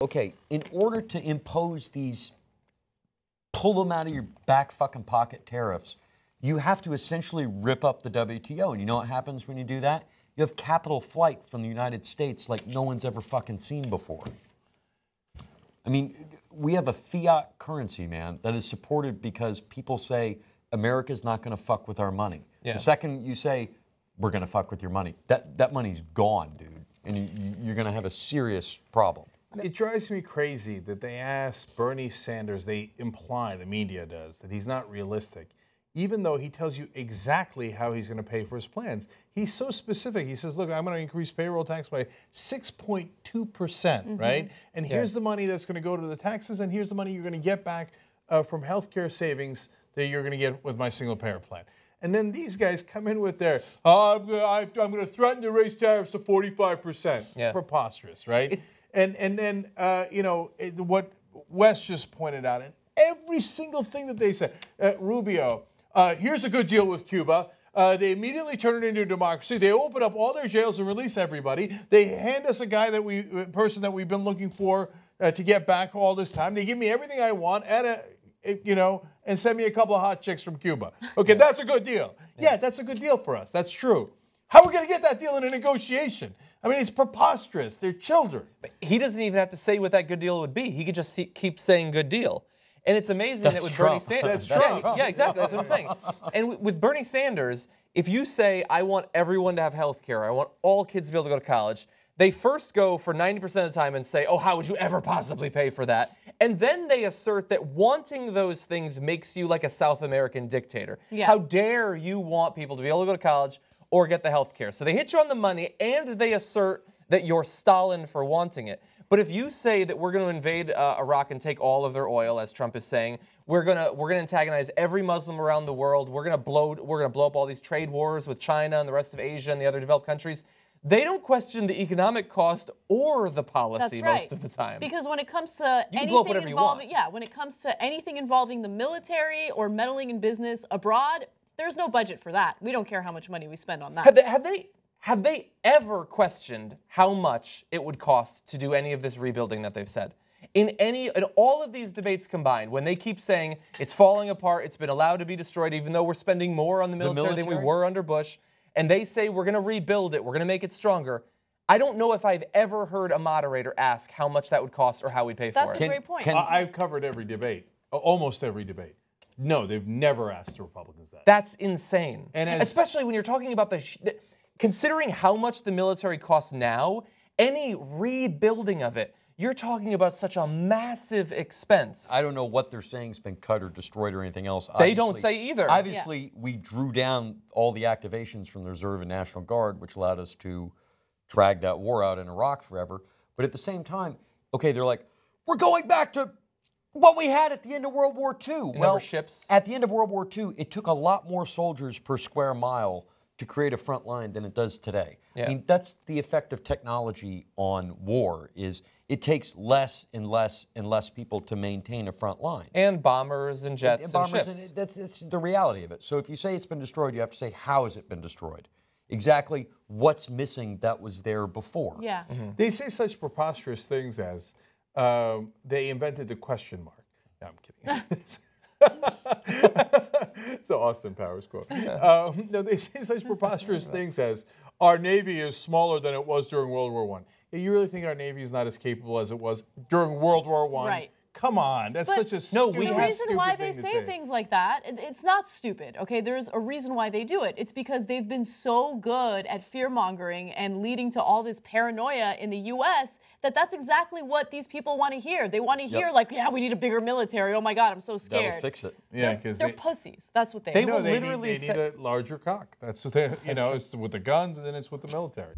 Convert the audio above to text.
Okay, in order to impose these pull them out of your back fucking pocket tariffs, you have to essentially rip up the WTO. And you know what happens when you do that? You have capital flight from the United States like no one's ever fucking seen before. I mean, we have a fiat currency, man, that is supported because people say America's not going to fuck with our money. Yeah. The second you say, we're going to fuck with your money, that money's gone, dude. And you're going to have a serious problem. It drives me crazy that they ask Bernie Sanders, they imply, the media does, that he's not realistic, even though he tells you exactly how he's going to pay for his plans. He's so specific. He says, look, I'm going to increase payroll tax by 6.2%, right? And here's the money that's going to go to the taxes, and here's the money you're going to get back from healthcare savings that you're going to get with my single-payer plan. And then these guys come in with their, I'm going to threaten to raise tariffs to 45%. Yeah. Preposterous, right? And then, you know, what Wes just pointed out, and every single thing that they said, Rubio, here's a good deal with Cuba. They immediately turn it into a democracy. They open up all their jails and release everybody. They hand us a guy that person that we've been looking for to get back all this time. They give me everything I want you know, and send me a couple of hot chicks from Cuba. Okay, that's a good deal. Yeah, that's a good deal for us. That's true. How are we going to get that deal in a negotiation? I mean, it's preposterous. They're children. But he doesn't even have to say what that good deal would be. He could just keep saying good deal. And it's amazing that with Bernie Sanders. That's Trump. Yeah, exactly. That's what I'm saying. And with Bernie Sanders, if you say, I want everyone to have health care, I want all kids to be able to go to college, they first go for 90% of the time and say, oh, how would you ever possibly pay for that? And then they assert that wanting those things makes you like a South American dictator. Yeah. How dare you want people to be able to go to college or get the health care? So they hit you on the money, and they assert that you're Stalin for wanting it. But if you say that we're going to invade Iraq and take all of their oil, as Trump is saying, we're gonna antagonize every Muslim around the world, we're gonna blow up all these trade wars with China and the rest of Asia and the other developed countries, they don't question the economic cost or the policy most of the time. Because when it comes to anything involving, when it comes to anything involving the military or meddling in business abroad, there's no budget for that. We don't care how much money we spend on that. Have they ever questioned how much it would cost to do any of this rebuilding that they've said? In all of these debates combined, when they keep saying it's falling apart, it's been allowed to be destroyed, even though we're spending more on the military than we were under Bush, and they say we're going to rebuild it, we're going to make it stronger, I don't know if I've ever heard a moderator ask how much that would cost or how we'd pay for it. That's a great point. I've covered every debate, almost every debate. No, they've never asked the Republicans that. That's insane. And especially when you're talking about considering how much the military costs now, any rebuilding of it, you're talking about such a massive expense. I don't know what they're saying has been cut or destroyed or anything else. They don't say either. Obviously, we drew down all the activations from the Reserve and National Guard, which allowed us to drag that war out in Iraq forever. But at the same time, okay, they're like, we're going back to what we had at the end of World War II. Well, ships. At the end of World War II, it took a lot more soldiers per square mile to create a front line than it does today. Yeah. I mean, that's the effect of technology on war, is it takes less and less and less people to maintain a front line. And bombers and jets and ships. That's the reality of it. So if you say it's been destroyed, you have to say, how has it been destroyed? Exactly what's missing that was there before. Yeah. They say such preposterous things as, they invented the question mark. No, I'm kidding. So Austin Powers quote. No, they say such preposterous things as, our Navy is smaller than it was during World War I. You really think our Navy is not as capable as it was during World War I? Right. Come on, that's such a stupid thing. The reason why they say things like that, it's not stupid, okay? There's a reason why they do it. It's because they've been so good at fear-mongering and leading to all this paranoia in the U.S. that's exactly what these people want to hear. They want to hear, like, yeah, we need a bigger military. Oh, my God, I'm so scared. That'll fix it. Yeah, they're pussies. That's what they will literally they need a larger cock. That's what they, you know, it's with the guns and then it's with the military.